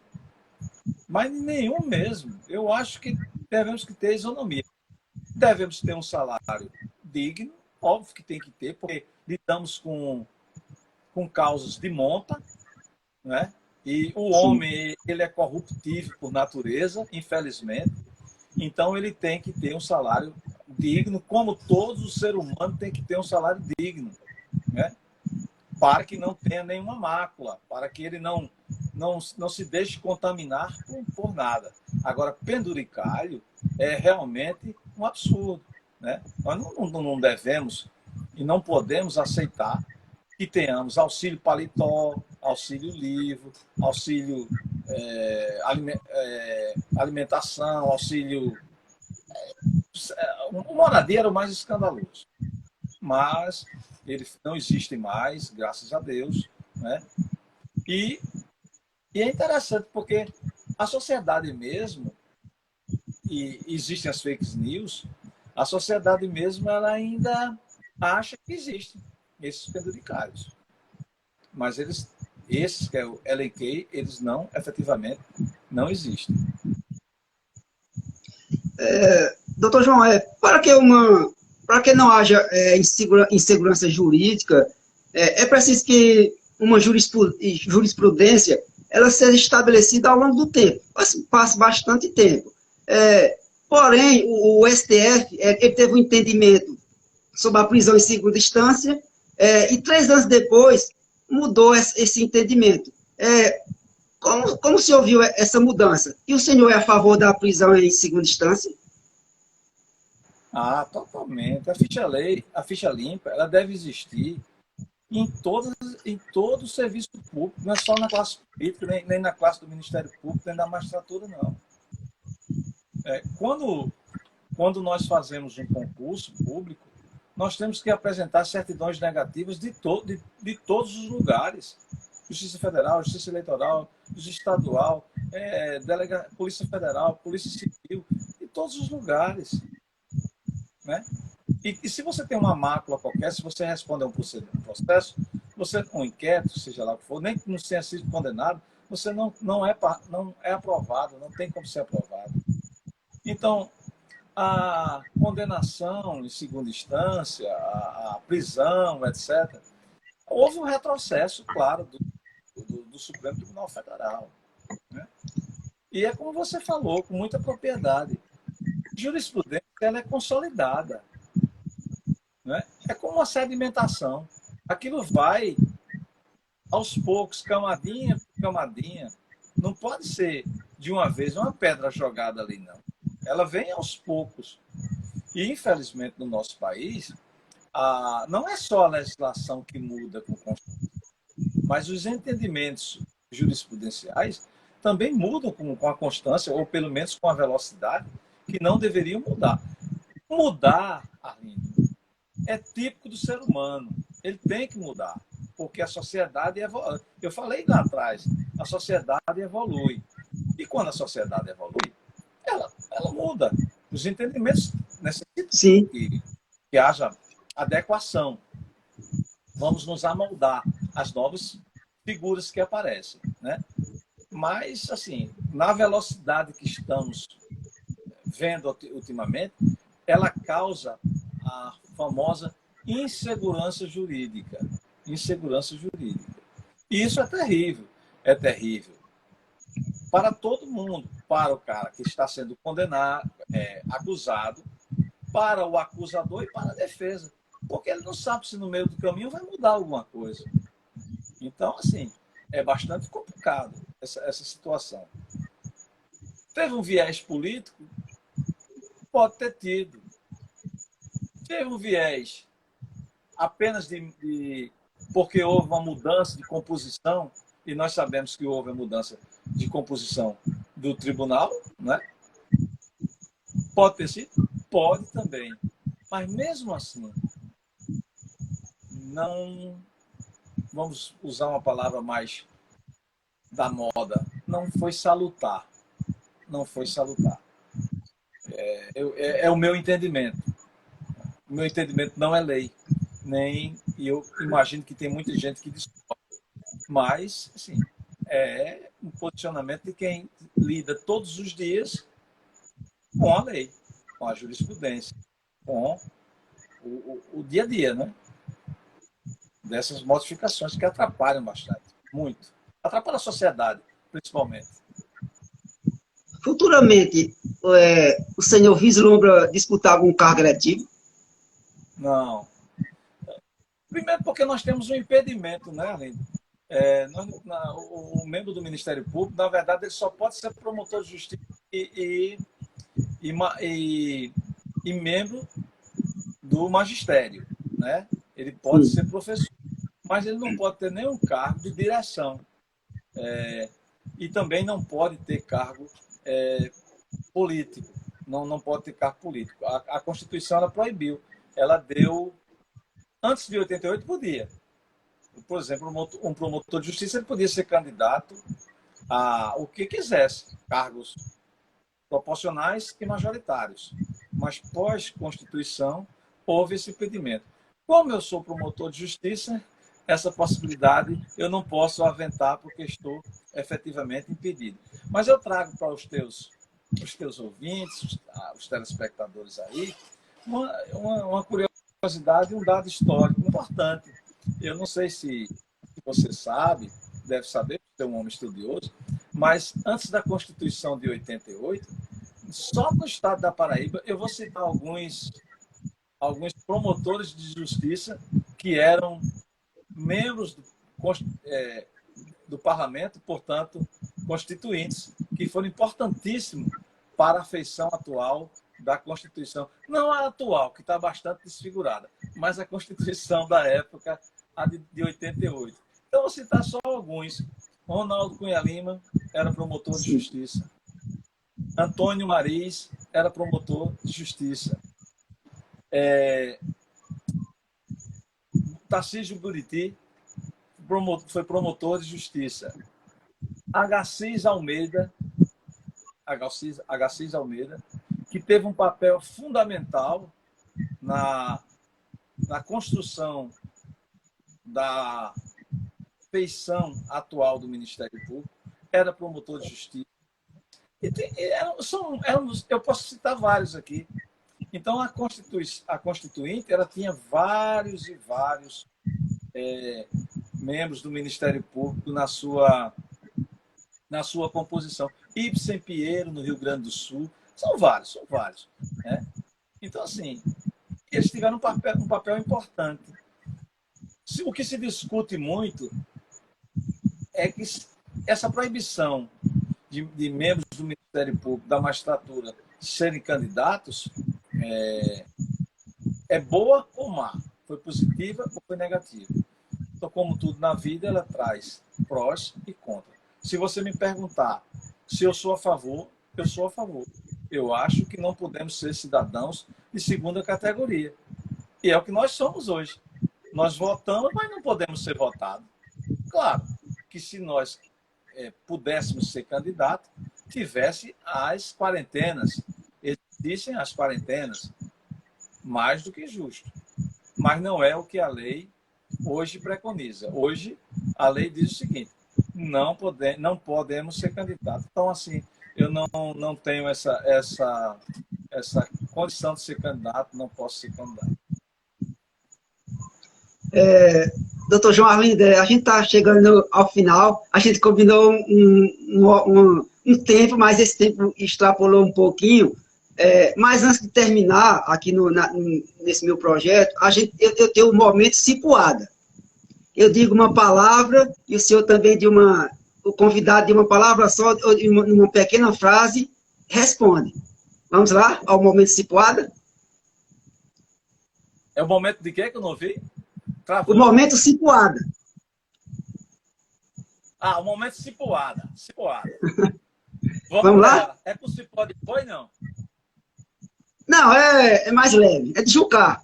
Mas nenhum mesmo. Eu acho que devemos ter isonomia. Devemos ter um salário digno, óbvio que tem que ter, porque lidamos com causas de monta, né? E o homem, ele é corruptível por natureza, infelizmente. Então, ele tem que ter um salário digno, como todo ser humano tem que ter um salário digno, né? Para que não tenha nenhuma mácula, para que ele não se deixe contaminar por nada. Agora, penduricalho é realmente um absurdo, né? Nós não devemos e não podemos aceitar que tenhamos auxílio paletó, auxílio livre, auxílio alimentação, auxílio... O moradia era o mais escandaloso. Mas eles não existem mais, graças a Deus, né? E é interessante porque a sociedade mesmo, e existem as fake news, a sociedade mesmo ela ainda acha que existem esses penduricários. Mas eles esses que eu elenquei, eles não, efetivamente, não existem. Doutor João, para que não haja insegurança jurídica, é preciso que uma jurisprudência ela seja estabelecida ao longo do tempo. Passa bastante tempo. Porém, o STF ele teve um entendimento sobre a prisão em segunda instância e 3 anos depois mudou esse entendimento. Como o senhor viu essa mudança? E o senhor é a favor da prisão em segunda instância? Ah, totalmente. A ficha limpa, ela deve existir em todo o serviço público, não é só na classe política, nem na classe do Ministério Público, nem da magistratura, não. Quando nós fazemos um concurso público, nós temos que apresentar certidões negativas de todos os lugares. Justiça Federal, Justiça Eleitoral, Justiça Estadual, Polícia Federal, Polícia Civil, de todos os lugares. Né? E se você tem uma mácula qualquer, se você responde a um processo, um inquérito, seja lá o que for, nem que não tenha sido condenado, você não é aprovado, não tem como ser aprovado. Então, a condenação em segunda instância, a prisão, etc., houve um retrocesso, claro, do Supremo Tribunal Federal. Né? E é como você falou, com muita propriedade. A jurisprudência ela é consolidada. Né? É como uma sedimentação. Aquilo vai aos poucos, camadinha por camadinha. Não pode ser de uma vez uma pedra jogada ali, não. Ela vem aos poucos. E, infelizmente, no nosso país, não é só a legislação que muda com Constituição, mas os entendimentos jurisprudenciais também mudam com a constância, ou pelo menos com a velocidade, que não deveriam mudar. Mudar, Arlindo, é típico do ser humano. Ele tem que mudar, porque a sociedade evolui. Eu falei lá atrás, a sociedade evolui. E quando a sociedade evolui, ela muda. Os entendimentos necessitam que haja adequação. Vamos nos amoldar às novas figuras que aparecem. Né? Mas, assim, na velocidade que estamos vendo ultimamente, ela causa a famosa insegurança jurídica. Insegurança jurídica. E isso é terrível. É terrível para todo mundo, para o cara que está sendo condenado, acusado, para o acusador e para a defesa. Porque ele não sabe se no meio do caminho vai mudar alguma coisa. Então, assim, é bastante complicado essa situação. Teve um viés político? Pode ter tido. Teve um viés apenas porque houve uma mudança de composição, e nós sabemos que houve a mudança de composição do tribunal, né? Pode ter sido? Pode também. Mas mesmo assim, não, vamos usar uma palavra mais da moda, não foi salutar. Não foi salutar. É o meu entendimento. O meu entendimento não é lei. E eu imagino que tem muita gente que discorda. Mas, assim, é um posicionamento de quem lida todos os dias com a lei, com a jurisprudência, com o dia a dia, né? Dessas modificações que atrapalham bastante, muito. Atrapalha a sociedade, principalmente. Futuramente, o senhor vislumbra disputar algum cargo eletivo? Não. Primeiro porque nós temos um impedimento, né, Arlindo? O membro do Ministério Público, na verdade, ele só pode ser promotor de justiça e membro do magistério, né? Ele pode ser professor, mas ele não pode ter nenhum cargo de direção. E também não pode ter cargo político. Não pode ter cargo político. A Constituição ela proibiu. Ela deu... Antes de 88, podia. Por exemplo, um promotor de justiça ele podia ser candidato a o que quisesse, cargos proporcionais e majoritários. Mas pós-Constituição, houve esse impedimento. Como eu sou promotor de justiça, essa possibilidade eu não posso aventar porque estou efetivamente impedido. Mas eu trago para os teus ouvintes, os telespectadores aí, uma curiosidade, um dado histórico importante. Eu não sei se você sabe, deve saber, você é um homem estudioso, mas antes da Constituição de 88, só no estado da Paraíba, eu vou citar alguns promotores de justiça que eram membros do parlamento, portanto, constituintes, que foram importantíssimos para a feição atual da Constituição. Não a atual, que está bastante desfigurada, mas a Constituição da época, a de 88. Então, vou citar só alguns. Ronaldo Cunha Lima era promotor de justiça. Antônio Mariz era promotor de justiça. Tarcísio Buriti foi promotor de justiça. Agassiz Almeida, que teve um papel fundamental na construção da feição atual do Ministério Público, era promotor de justiça. Eu posso citar vários aqui. Então, a Constituinte ela tinha vários e vários membros do Ministério Público na sua composição. Ibsen Pinheiro, no Rio Grande do Sul. São vários. Né? Então, assim, eles tiveram um papel importante. O que se discute muito é que essa proibição de membros do Ministério Público, da magistratura, serem candidatos, é boa ou má? Foi positiva ou foi negativa? Então, como tudo na vida, ela traz prós e contras. Se você me perguntar se eu sou a favor, eu sou a favor. Eu acho que não podemos ser cidadãos de segunda categoria. E é o que nós somos hoje. Nós votamos, mas não podemos ser votados. Claro que se nós pudéssemos ser candidatos, tivesse as quarentenas. Existem as quarentenas, mais do que justo. Mas não é o que a lei hoje preconiza. Hoje, a lei diz o seguinte: não podemos ser candidatos. Então, assim, eu não tenho essa condição de ser candidato, não posso ser candidato. Doutor João Arlindo, a gente está chegando ao final, a gente combinou um tempo, mas esse tempo extrapolou um pouquinho. Mas antes de terminar aqui nesse meu projeto, eu tenho um momento cipuada. Eu digo uma palavra e o senhor também o convidado de uma palavra só, ou de uma pequena frase, responde. Vamos lá ao momento cipuada? É o momento de quê que eu não ouvi? O momento cipuada. O momento cipuada. Vamos lá? É com cipó de boi, não? Não, é mais leve. É de Jucá.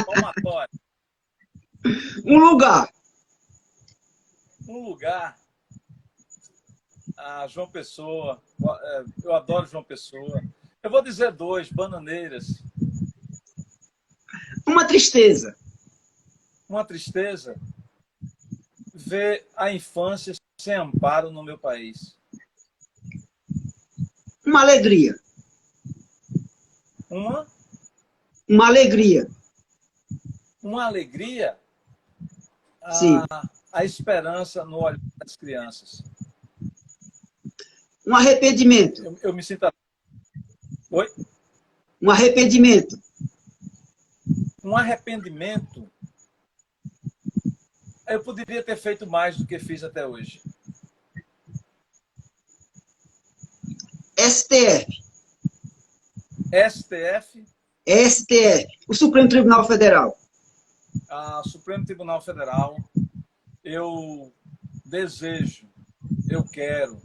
Palmatório. Um lugar. João Pessoa. Eu adoro João Pessoa. Eu vou dizer 2, Bananeiras. Uma tristeza. Uma tristeza, ver a infância sem amparo no meu país. Uma alegria. Uma alegria. Uma alegria? Sim. A esperança no olhar das crianças. Um arrependimento. Eu me sinto... Oi? Um arrependimento. Um arrependimento... Eu poderia ter feito mais do que fiz até hoje. STF. STF. STF. O Supremo Tribunal Federal. Supremo Tribunal Federal. Eu desejo, eu quero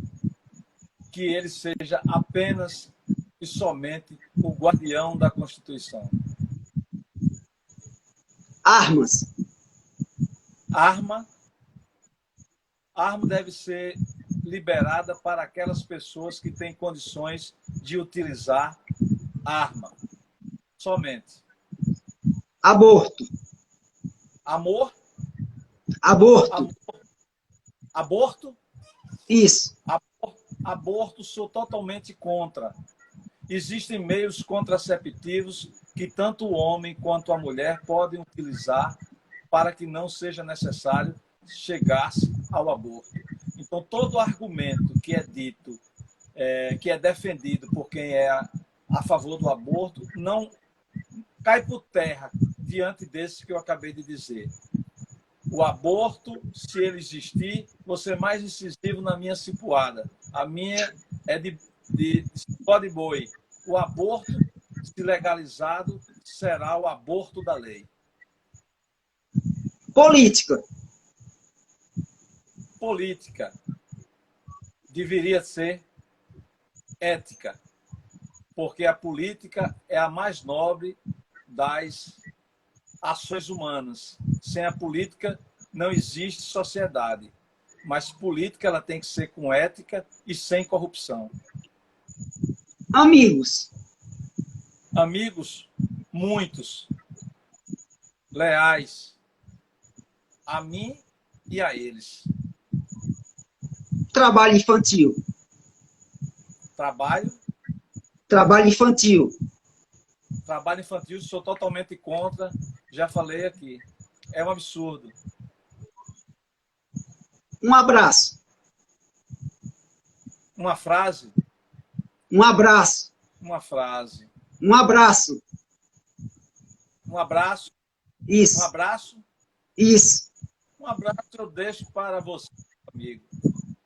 que ele seja apenas e somente o guardião da Constituição. Armas. Arma deve ser liberada para aquelas pessoas que têm condições de utilizar arma. Somente. Aborto. Amor? Aborto. Aborto? Isso. Aborto, sou totalmente contra. Existem meios contraceptivos que tanto o homem quanto a mulher podem utilizar para que não seja necessário chegar-se ao aborto. Então, todo argumento que é dito, que é defendido por quem é a favor do aborto, não cai por terra diante desse que eu acabei de dizer. O aborto, se ele existir, vou ser mais incisivo na minha cipuada. A minha é de cipó de boi. O aborto, se legalizado, será o aborto da lei. Política. Política deveria ser ética, porque a política é a mais nobre das ações humanas. Sem a política não existe sociedade, mas política ela tem que ser com ética e sem corrupção. Amigos. Amigos, muitos, leais a mim e a eles. Trabalho infantil. Trabalho infantil. Trabalho infantil, sou totalmente contra, já falei aqui. É um absurdo. Um abraço. Uma frase? Um abraço. Uma frase. Um abraço. Um abraço? Isso. Um abraço? Isso. Um abraço eu deixo para você, amigo.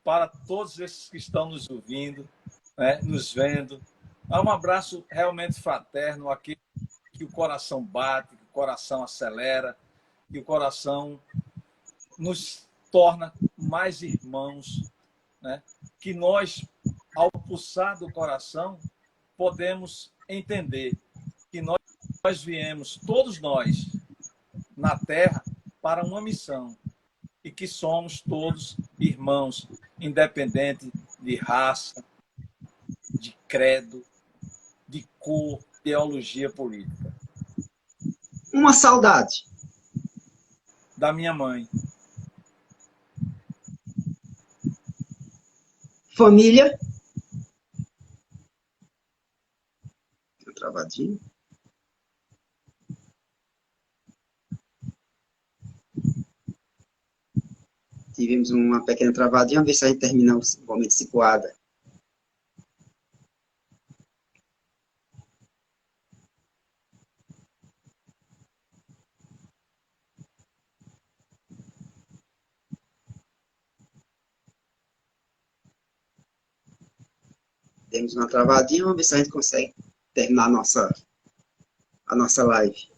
Para todos esses que estão nos ouvindo, né, nos vendo. Há um abraço realmente fraterno, aqui que o coração bate, que o coração acelera, que o coração nos torna mais irmãos, né? Que nós, ao pulsar do coração, podemos entender que nós viemos, todos nós, na Terra, para uma missão e que somos todos irmãos, independente de raça, de credo, de cor, ideologia política. Uma saudade. Da minha mãe. Família. Travadinho. Tivemos uma pequena travadinha. Vamos ver se a gente termina o momento cipuada. Temos uma travadinha, vamos ver se a gente consegue terminar a nossa live.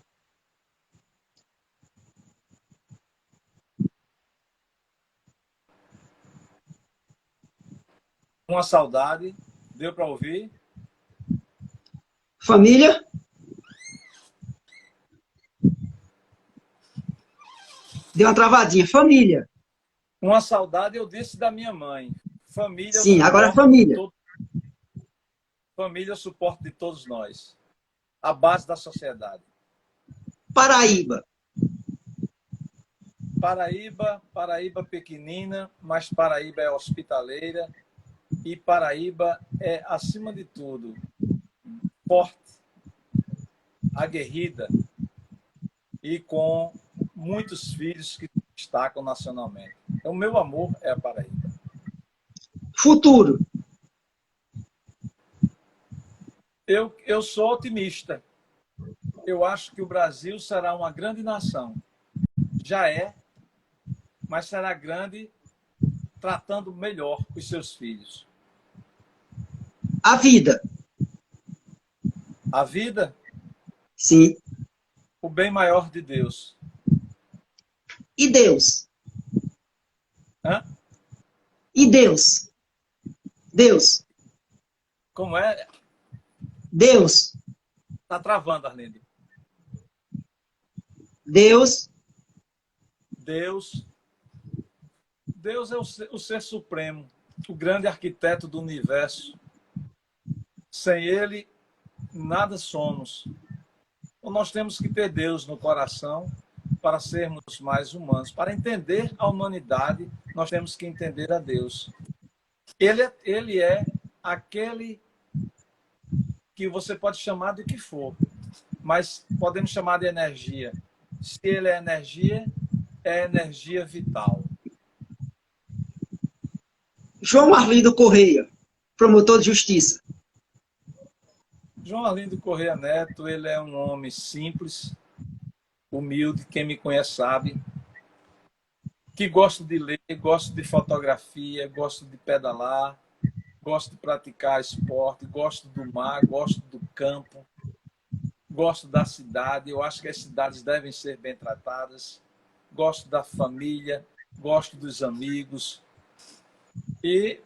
Uma saudade, deu para ouvir? Família. Deu uma travadinha. Família. Uma saudade, eu disse da minha mãe. Família. Sim, agora família. Família é o suporte de todos nós. A base da sociedade. Paraíba. Paraíba pequenina, mas Paraíba é hospitaleira e Paraíba é, acima de tudo, forte, aguerrida e com muitos filhos que destacam nacionalmente. Então, o meu amor é a Paraíba. Futuro. Eu sou otimista. Eu acho que o Brasil será uma grande nação. Já é, mas será grande tratando melhor os seus filhos. A vida. A vida? Sim. O bem maior de Deus. E Deus? Hã? E Deus? Deus. Como é? Deus. Está travando, Arlindo. Deus. Deus é o ser supremo, o grande arquiteto do universo. Sem ele, nada somos. Então, nós temos que ter Deus no coração para sermos mais humanos. Para entender a humanidade, nós temos que entender a Deus. Ele é aquele que você pode chamar do que for, mas podemos chamar de energia. Se ele é energia vital. João Arlindo Correia, promotor de justiça. João Arlindo Correia Neto, ele é um homem simples, humilde, quem me conhece sabe, que gosta de ler, gosta de fotografia, gosta de pedalar, gosta de praticar esporte, gosta do mar, gosta do campo, gosto da cidade. Eu acho que as cidades devem ser bem tratadas. Gosto da família, gosto dos amigos. E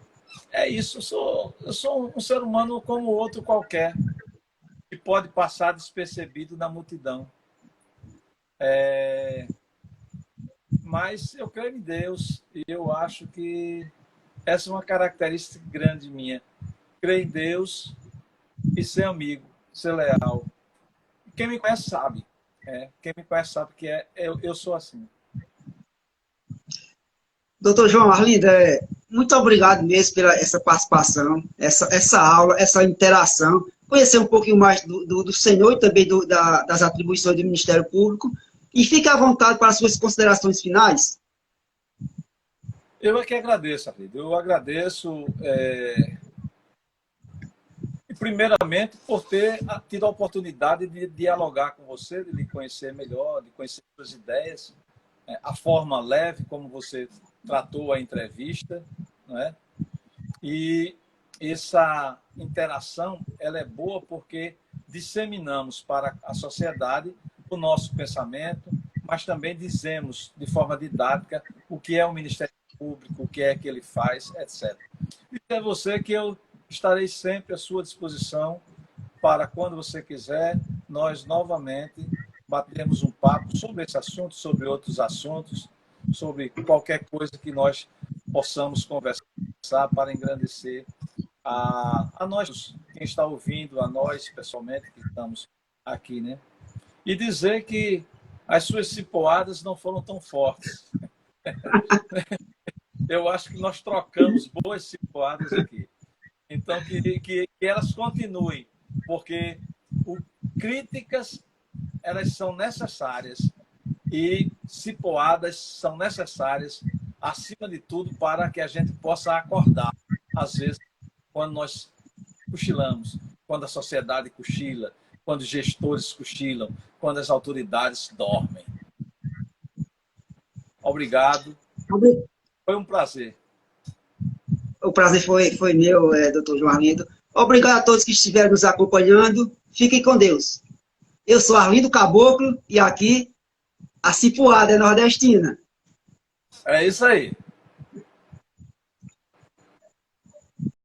é isso. Eu sou um ser humano como outro qualquer, que pode passar despercebido na multidão. Mas eu creio em Deus e eu acho que essa é uma característica grande minha. Crer em Deus e ser amigo, ser leal. Quem me conhece sabe. Quem me conhece sabe que eu sou assim. Doutor João Arlindo, muito obrigado mesmo pela essa participação, essa aula, essa interação. Conhecer um pouquinho mais do Senhor e também das atribuições do Ministério Público. E fique à vontade para as suas considerações finais. Eu é que agradeço, Arlindo. Eu agradeço, primeiramente, por ter tido a oportunidade de dialogar com você, de lhe conhecer melhor, de conhecer suas ideias, a forma leve como você tratou a entrevista, né? E essa interação ela é boa porque disseminamos para a sociedade o nosso pensamento, mas também dizemos de forma didática o que é o Ministério Público, o que é que ele faz, etc. E é você que eu estarei sempre à sua disposição para, quando você quiser, nós novamente batermos um papo sobre esse assunto, sobre outros assuntos, sobre qualquer coisa que nós possamos conversar para engrandecer a nós, quem está ouvindo, a nós pessoalmente que estamos aqui, né? E dizer que as suas cipoadas não foram tão fortes. Eu acho que nós trocamos boas cipoadas aqui. Então, que elas continuem, porque críticas, elas são necessárias e cipoadas são necessárias, acima de tudo, para que a gente possa acordar, às vezes, quando nós cochilamos, quando a sociedade cochila, quando os gestores cochilam, quando as autoridades dormem. Obrigado. Foi um prazer. O prazer foi meu, doutor João Arlindo. Obrigado a todos que estiveram nos acompanhando. Fiquem com Deus. Eu sou Arlindo Caboclo e aqui a cipoada é nordestina. É isso aí.